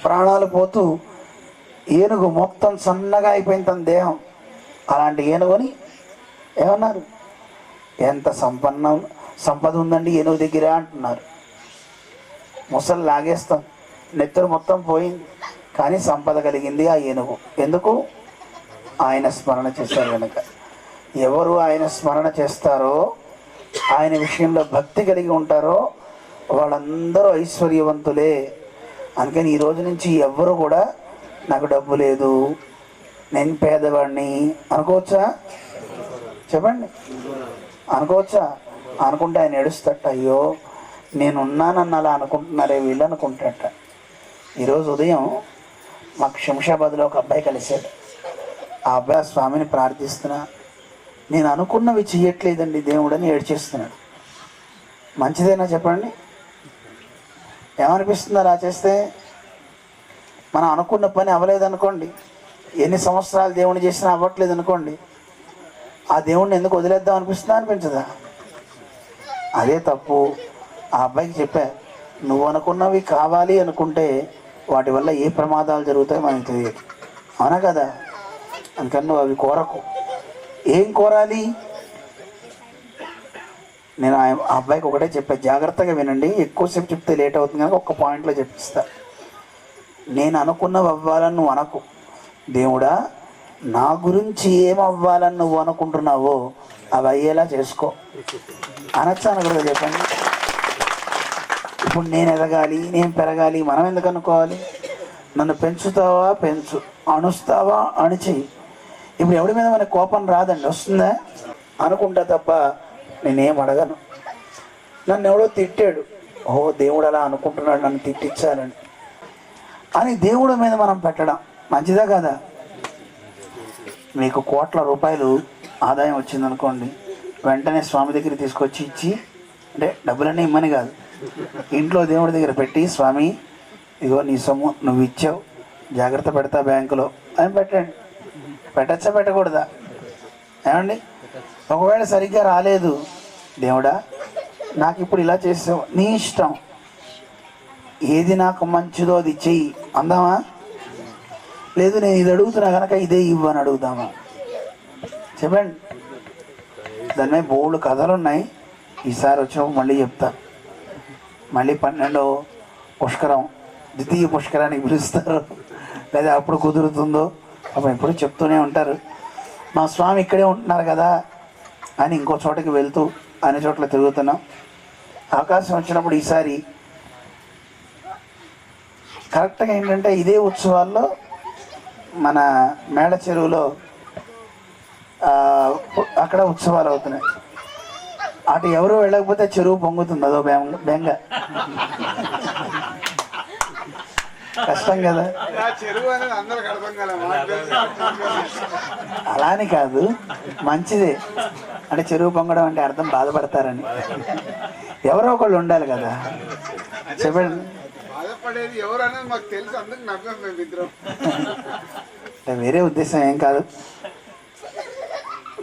ప్రాణాలు పోతూ ఏనుగు మొత్తం సన్నగా అయిపోయింది తన దేహం. అలాంటి ఏనుగుని ఏమన్నారు? ఎంత సంపద ఉందండి ఏనుగు దగ్గర అంటున్నారు. ముసలు లాగేస్తాం, నెత్తరు మొత్తం పోయింది, కానీ సంపద కలిగింది ఆ ఏనుగు. ఎందుకు? ఆయన స్మరణ చేశారు కనుక. ఎవరు ఆయన స్మరణ చేస్తారో, ఆయన విషయంలో భక్తి కలిగి ఉంటారో వాళ్ళందరూ ఐశ్వర్యవంతులే. అందుకని ఈ రోజు నుంచి ఎవ్వరు కూడా నాకు డబ్బు లేదు, నేను పేదవాడిని అనుకోవచ్చా? చెప్పండి, అనుకోవచ్చా? అనుకుంటే ఆయన ఏడుస్తట, అయ్యో నేనున్నానన్న అలా అనుకుంటున్నారే వీళ్ళు అనుకుంటాట. ఈరోజు ఉదయం మాకు శంషాబాద్లో ఒక అబ్బాయి కలిశాడు. ఆ అబ్బాయి స్వామిని ప్రార్థిస్తున్నా, నేను అనుకున్నవి చెయ్యట్లేదండి దేవుడని ఏడ్చేస్తున్నాడు. మంచిదేనా చెప్పండి? ఏమనిపిస్తుంది అలా చేస్తే? మనం అనుకున్న పని అవ్వలేదనుకోండి, ఎన్ని సంవత్సరాలు దేవుని చేసినా అవ్వట్లేదు అనుకోండి, ఆ దేవుడిని ఎందుకు వదిలేద్దాం అనిపిస్తుందా అనిపించదా? అదే తప్పు. ఆ అబ్బాయికి చెప్పా, నువ్వు అనుకున్నవి కావాలి అనుకుంటే వాటి వల్ల ఏ ప్రమాదాలు జరుగుతాయో మనకు తెలియదు, అవునా కదా? అందుకని నువ్వు అవి కోరకు. ఏం కోరాలి? నేను ఆ అబ్బాయికి ఒకటే చెప్పా, జాగ్రత్తగా వినండి, ఎక్కువసేపు చెప్తే లేట్ అవుతుంది కనుక ఒక్క పాయింట్లో చెప్పిస్తా. నేను అనుకున్నవి అవ్వాలని నువ్వు అనకు, దేవుడా నా గురించి ఏం అవ్వాలని నువ్వు అనుకుంటున్నావో అవి అయ్యేలా చేసుకో అనొచ్చా అనకూడదు చెప్పండి? ఇప్పుడు నేను ఎదగాలి, నేను పెరగాలి, మనం ఎందుకు అనుకోవాలి? నన్ను పెంచుతావా పెంచు, అణుస్తావా అణిచేయి. ఇప్పుడు ఎవడి మీద మనకు కోపం రాదండి, వస్తుందా? అనుకుంటా తప్ప నేనేం అడగను. నన్ను ఎవడో తిట్టాడు, ఓహో దేవుడు అలా అనుకుంటున్నాడు నన్ను తిట్టించాలని అని దేవుడి మీద మనం పెట్టడం మంచిదా కదా? మీకు కోట్ల రూపాయలు ఆదాయం వచ్చిందనుకోండి, వెంటనే స్వామి దగ్గర తీసుకొచ్చి ఇచ్చి, అంటే డబ్బులన్నీ ఇమ్మని కాదు, ఇంట్లో దేవుడి దగ్గర పెట్టి, స్వామి ఇగో నీ సొమ్ము నువ్వు ఇచ్చావు, జాగ్రత్త పెడతా బ్యాంకులో అని పెట్టండి. పెట్టచ్చా పెట్టకూడదా? ఏమండి? ఒకవేళ సరిగ్గా రాలేదు, దేవుడా నాకు ఇప్పుడు ఇలా చేసావు, నీ ఇష్టం, ఏది నాకు మంచిదో అది చెయ్యి అందామా? లేదు నేను ఇది అడుగుతున్నా కనుక ఇదే ఇవ్వని అడుగుదామా? చెప్పండి. దాని మీద బోల్డ్ కథలు ఉన్నాయి, ఈసారి వచ్చినప్పుడు మళ్ళీ చెప్తా. మళ్ళీ 12వ పుష్కరం, ద్వితీయ పుష్కరానికి పిలుస్తారు, లేదా అప్పుడు కుదురుతుందో అప్పుడు ఎప్పుడు చెప్తూనే ఉంటారు. మా స్వామి ఇక్కడే ఉంటున్నారు కదా అని ఇంకో చోటకి వెళ్తూ అన్ని చోట్ల తిరుగుతున్నాం. అవకాశం వచ్చినప్పుడు ఈసారి కరెక్ట్గా ఏంటంటే ఇదే ఉత్సవాల్లో మన మేడ చెరువులో అక్కడ ఉత్సవాలు అవుతున్నాయి. అటు ఎవరు వెళ్ళకపోతే చెరువు పొంగుతుంది, అదో బెంగ. కష్టం కదా? అలాని కాదు, మంచిదే. అంటే చెరువు పొంగడం అంటే అర్థం బాధపడతారని. ఎవరో ఒకళ్ళు ఉండాలి కదా, చెప్పండి. వేరే ఉద్దేశం ఏం కాదు.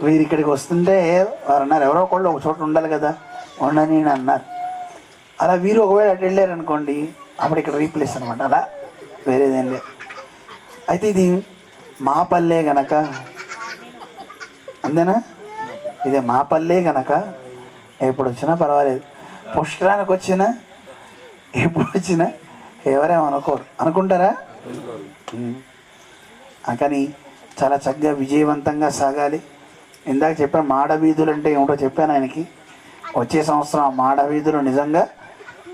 వీరు ఇక్కడికి వస్తుంటే వారు అన్నారు, ఎవరో ఒకళ్ళు ఒక చోట ఉండాలి కదా, ఉండని అన్నారు. అలా వీరు ఒకవేళ అటు వెళ్ళారు అనుకోండి, అప్పుడు ఇక్కడ రీప్లేస్ అనమాట. అలా వేరేదేం లేదు. అయితే ఇది మా పల్లె గనక, అంతేనా? ఇదే మా పల్లె గనక ఎప్పుడు వచ్చినా పర్వాలేదు. పుష్కరానికి వచ్చినా ఎప్పుడు వచ్చినా ఎవరేమో అనుకుంటారా? కానీ చాలా చక్కగా విజయవంతంగా సాగాలి. ఇందాక చెప్పాను మాడవీధులు అంటే ఏమిటో చెప్పాను ఆయనకి. వచ్చే సంవత్సరం ఆ మాడవీధులు నిజంగా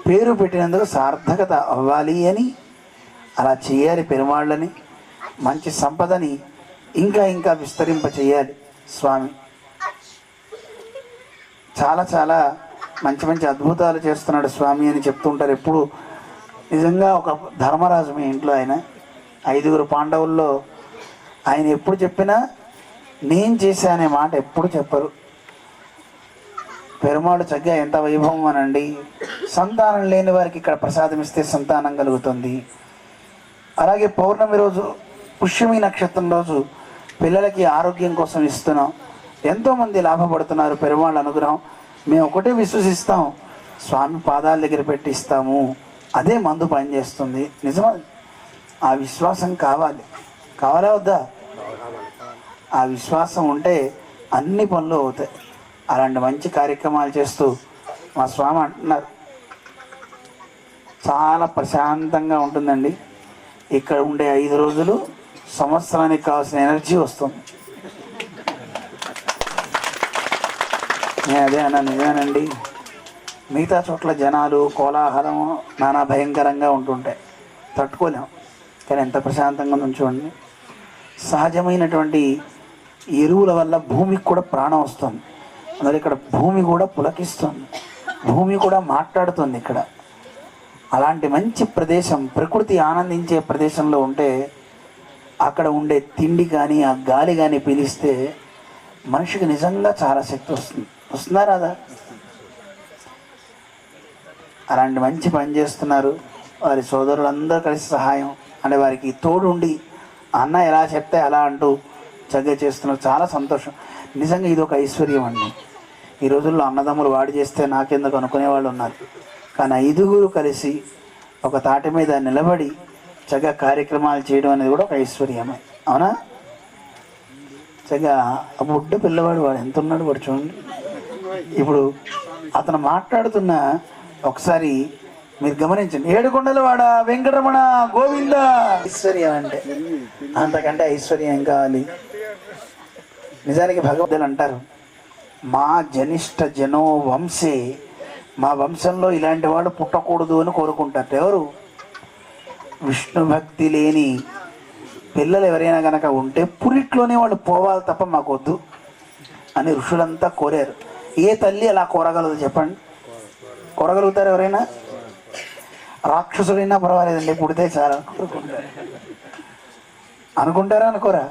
పేరు పెట్టినందుకు సార్థకత అవ్వాలి అని, అలా చేయాలి. పెరుమాళ్ళని మంచి సంపదని ఇంకా ఇంకా విస్తరింప చేయాలి స్వామి. చాలా చాలా మంచి మంచి అద్భుతాలు చేస్తున్నాడు స్వామి అని చెప్తుంటారు ఎప్పుడు. నిజంగా ఒక ధర్మరాజు మీ ఇంట్లో ఆయన 5 పాండవుల్లో ఆయన ఎప్పుడు చెప్పినా నేను చేశా అనే మాట ఎప్పుడు చెప్పరు. పెరుమాళ్ళు చక్కగా ఎంత వైభవం అనండి. సంతానం లేని వారికి ఇక్కడ ప్రసాదం ఇస్తే సంతానం కలుగుతుంది. అలాగే పౌర్ణమి రోజు పుష్యమి నక్షత్రం రోజు పిల్లలకి ఆరోగ్యం కోసం ఇస్తున్నాం. ఎంతోమంది లాభపడుతున్నారు పెరుమాళ్ళ అనుగ్రహం. మేము ఒకటే విశ్వసిస్తాం, స్వామి పాదాల దగ్గర పెట్టి ఇస్తాము, అదే మందు పనిచేస్తుంది. నిజమా? ఆ విశ్వాసం కావాలా వద్దా? ఆ విశ్వాసం ఉంటే అన్ని పనులు అవుతాయి. అలాంటి మంచి కార్యక్రమాలు చేస్తూ మా స్వామి అంటున్నారు చాలా ప్రశాంతంగా ఉంటుందండి ఇక్కడ ఉండే 5 రోజులు. సంవత్సరానికి కావాల్సిన ఎనర్జీ వస్తుంది. నేను అదే అన్నా, నిజమేనండి. మిగతా చోట్ల జనాలు కోలాహలం నానా భయంకరంగా ఉంటుంటాయి, తట్టుకోలేం. కానీ ఎంత ప్రశాంతంగా ఉంచండి. సహజమైనటువంటి ఎరువుల వల్ల భూమికి కూడా ప్రాణం వస్తుంది. అందులో ఇక్కడ భూమి కూడా పులకిస్తుంది, భూమి కూడా మాట్లాడుతుంది ఇక్కడ. అలాంటి మంచి ప్రదేశం, ప్రకృతి ఆనందించే ప్రదేశంలో ఉంటే అక్కడ ఉండే తిండి కానీ ఆ గాలి కానీ పీలిస్తే మనిషికి నిజంగా చాలా శక్తి వస్తుందా రాదా? అలాంటి మంచి పని చేస్తున్నారు వారి సోదరులందరూ కలిసి సహాయం అంటే వారికి తోడుండి అన్న ఎలా చెప్తే అలా అంటూ చక్కగా చేస్తున్నారు. చాలా సంతోషం. నిజంగా ఇది ఒక ఐశ్వర్యం అండి. ఈ రోజుల్లో అన్నదమ్ములు వాడి చేస్తే నాకెందుకు అనుకునే వాళ్ళు ఉన్నారు. కానీ 5 కలిసి ఒక తాటి మీద నిలబడి చక్కగా కార్యక్రమాలు చేయడం అనేది కూడా ఒక ఐశ్వర్యమే. అవునా? చక్కగా ఆ బుడ్డ పిల్లవాడు వాడు ఎంత ఉన్నాడు వాడు చూడండి. ఇప్పుడు అతను మాట్లాడుతున్న ఒకసారి మీరు గమనించండి. ఏడుకొండల వాడ వెంకటరమణ గోవింద. ఐశ్వర్యం అంటే అంతకంటే ఐశ్వర్యం ఏం కావాలి? నిజానికి భగవద్గీతలు అంటారు, మా జనిష్ట జనో వంశే, మా వంశంలో ఇలాంటి వాడు పుట్టకూడదు అని కోరుకుంటారు. ఎవరు? విష్ణు భక్తి లేని పిల్లలు ఎవరైనా కనుక ఉంటే పురిట్లోనే వాళ్ళు పోవాలి తప్ప మాకు వద్దు అని ఋషులంతా కోరారు. ఏ తల్లి అలా కోరగలదు చెప్పండి? కోరగలుగుతారు ఎవరైనా? రాక్షసుడైనా పర్వాలేదండి, పుడితే చాలా అనుకుంటారా అనుకోరా?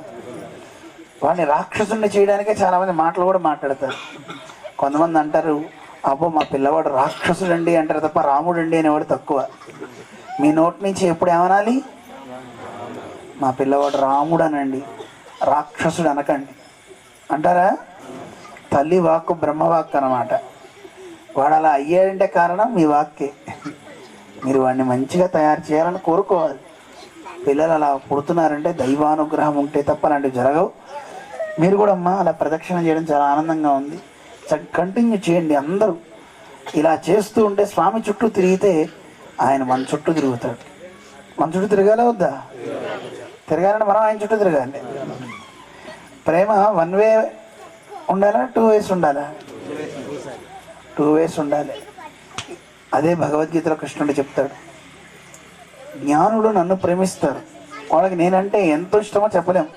వాడిని రాక్షసుని చేయడానికే చాలామంది మాటలు కూడా మాట్లాడతారు. కొంతమంది అంటారు, అబ్బో మా పిల్లవాడు రాక్షసుడండి అంటారు తప్ప రాముడండి అనేవాడు తక్కువ. మీ నోటి నుంచి ఎప్పుడు ఏమనాలి? మా పిల్లవాడు రాముడు అనండి, రాక్షసుడు అనకండి అంటారా? తల్లి వాక్కు బ్రహ్మవాక్కు అన్నమాట. వాడు అలా అయ్యాడంటే కారణం మీ వాక్కే. మీరు వాడిని మంచిగా తయారు చేయాలని కోరుకోవాలి. పిల్లలు అలా పుడుతున్నారంటే దైవానుగ్రహం ఉంటే తప్ప అలాంటివి జరగవు. మీరు కూడా అమ్మా అలా ప్రదక్షిణ చేయడం చాలా ఆనందంగా ఉంది. కంటిన్యూ చేయండి. అందరూ ఇలా చేస్తూ ఉంటే స్వామి చుట్టూ తిరిగితే ఆయన మన చుట్టూ తిరుగుతాడు. మన చుట్టూ తిరగాలా వద్దా? తిరగాలంటే మనం ఆయన చుట్టూ తిరగాలి. ప్రేమ 1 వే ఉండాలా 2 వేస్ ఉండాలా? 2 వేస్ ఉండాలి. అదే భగవద్గీతలో కృష్ణుడు చెప్తాడు, జ్ఞానులు నన్ను ప్రేమిస్తారు, వాళ్ళకి నేనంటే ఎంతో ఇష్టమో చెప్పలేం.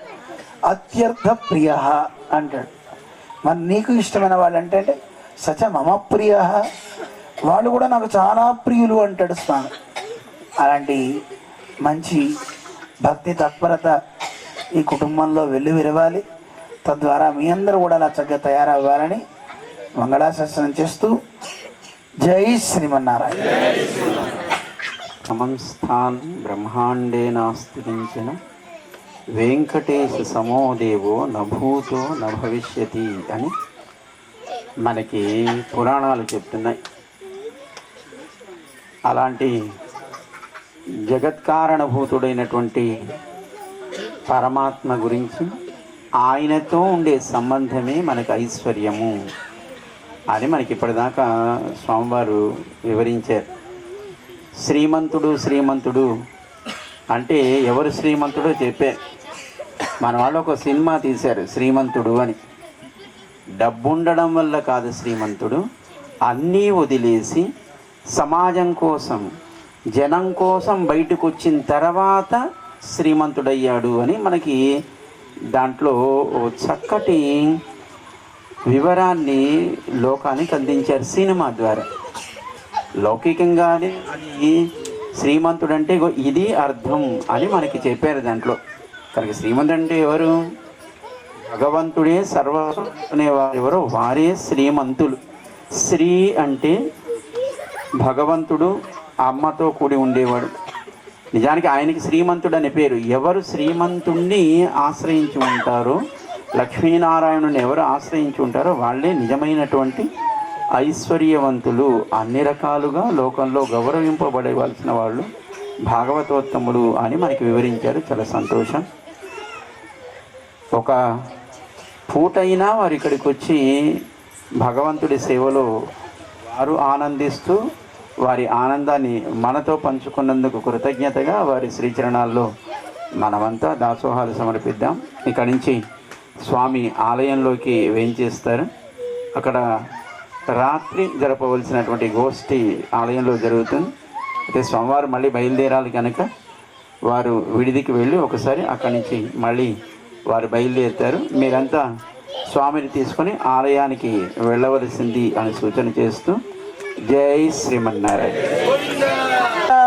అత్యర్థ ప్రియ అంటాడు. మరి నీకు ఇష్టమైన వాళ్ళు అంటే సచ మమ ప్రియ, వాళ్ళు కూడా నాకు చాలా ప్రియులు అంటాడు స్వామి. అలాంటి మంచి భక్తి తత్పరత ఈ కుటుంబంలో విరవాలి. తద్వారా మీ అందరూ కూడా అలా చక్కగా తయారవ్వాలని మంగళాశాసనం చేస్తూ జై శ్రీమన్నారాయణ. సమంస్థాన్ బ్రహ్మాండేన స్థితించిన వెంకటేశ సమోదేవో నభూతో నభవిష్యతి అని మనకి పురాణాలు చెప్తున్నాయి. అలాంటి జగత్కారణభూతుడైనటువంటి పరమాత్మ గురించి, ఆయనతో ఉండే సంబంధమే మనకు ఐశ్వర్యము అని మనకి ఇప్పటిదాకా స్వామివారు వివరించారు. శ్రీమంతుడు శ్రీమంతుడు అంటే ఎవరు శ్రీమంతుడో చెప్పే. మన వాళ్ళు ఒక సినిమా తీశారు శ్రీమంతుడు అని. డబ్బు ఉండడం వల్ల కాదు శ్రీమంతుడు, అన్నీ వదిలేసి సమాజం కోసం జనం కోసం బయటకు వచ్చిన తర్వాత శ్రీమంతుడయ్యాడు అని మనకి దాంట్లో చక్కటి వివరాన్ని లోకానికి అందించారు సినిమా ద్వారా. లౌకికంగానే అది శ్రీమంతుడంటే ఇది అర్థం అని మనకి చెప్పారు దాంట్లో. కనుక శ్రీమంతుడు అంటే ఎవరు? భగవంతుడే సర్వస్వం అనేవారు ఎవరో వారే శ్రీమంతులు. శ్రీ అంటే భగవంతుడు అమ్మతో కూడి ఉండేవాడు. నిజానికి ఆయనకి శ్రీమంతుడు అనే పేరు. ఎవరు శ్రీమంతుణ్ణి ఆశ్రయించి ఉంటారో, లక్ష్మీనారాయణుని ఎవరు ఆశ్రయించి ఉంటారో వాళ్ళే నిజమైనటువంటి ఐశ్వర్యవంతులు. అన్ని రకాలుగా లోకంలో గౌరవింపబడవలసిన వాళ్ళు భాగవతోత్తములు అని మనకి వివరించారు. చాలా సంతోషం. ఒక పూటైనా వారు ఇక్కడికి వచ్చి భగవంతుడి సేవలో వారు ఆనందిస్తూ వారి ఆనందాన్ని మనతో పంచుకున్నందుకు కృతజ్ఞతగా వారి శ్రీచరణాల్లో మనమంతా దాసోహాలు సమర్పిద్దాం. ఇక్కడి నుంచి స్వామి ఆలయంలోకి వేంచేస్తారు. అక్కడ రాత్రి జరపవలసినటువంటి గోష్ఠి ఆలయంలో జరుగుతుంది. అయితే స్వామివారు మళ్ళీ బయలుదేరాలి కనుక వారు విడిదికి వెళ్ళి ఒకసారి అక్కడి నుంచి మళ్ళీ వారు బయలుదేరుతారు. మీరంతా స్వామిని తీసుకొని ఆలయానికి వెళ్ళవలసింది అని సూచన చేస్తూ జై శ్రీమన్నారాయణ. ఆ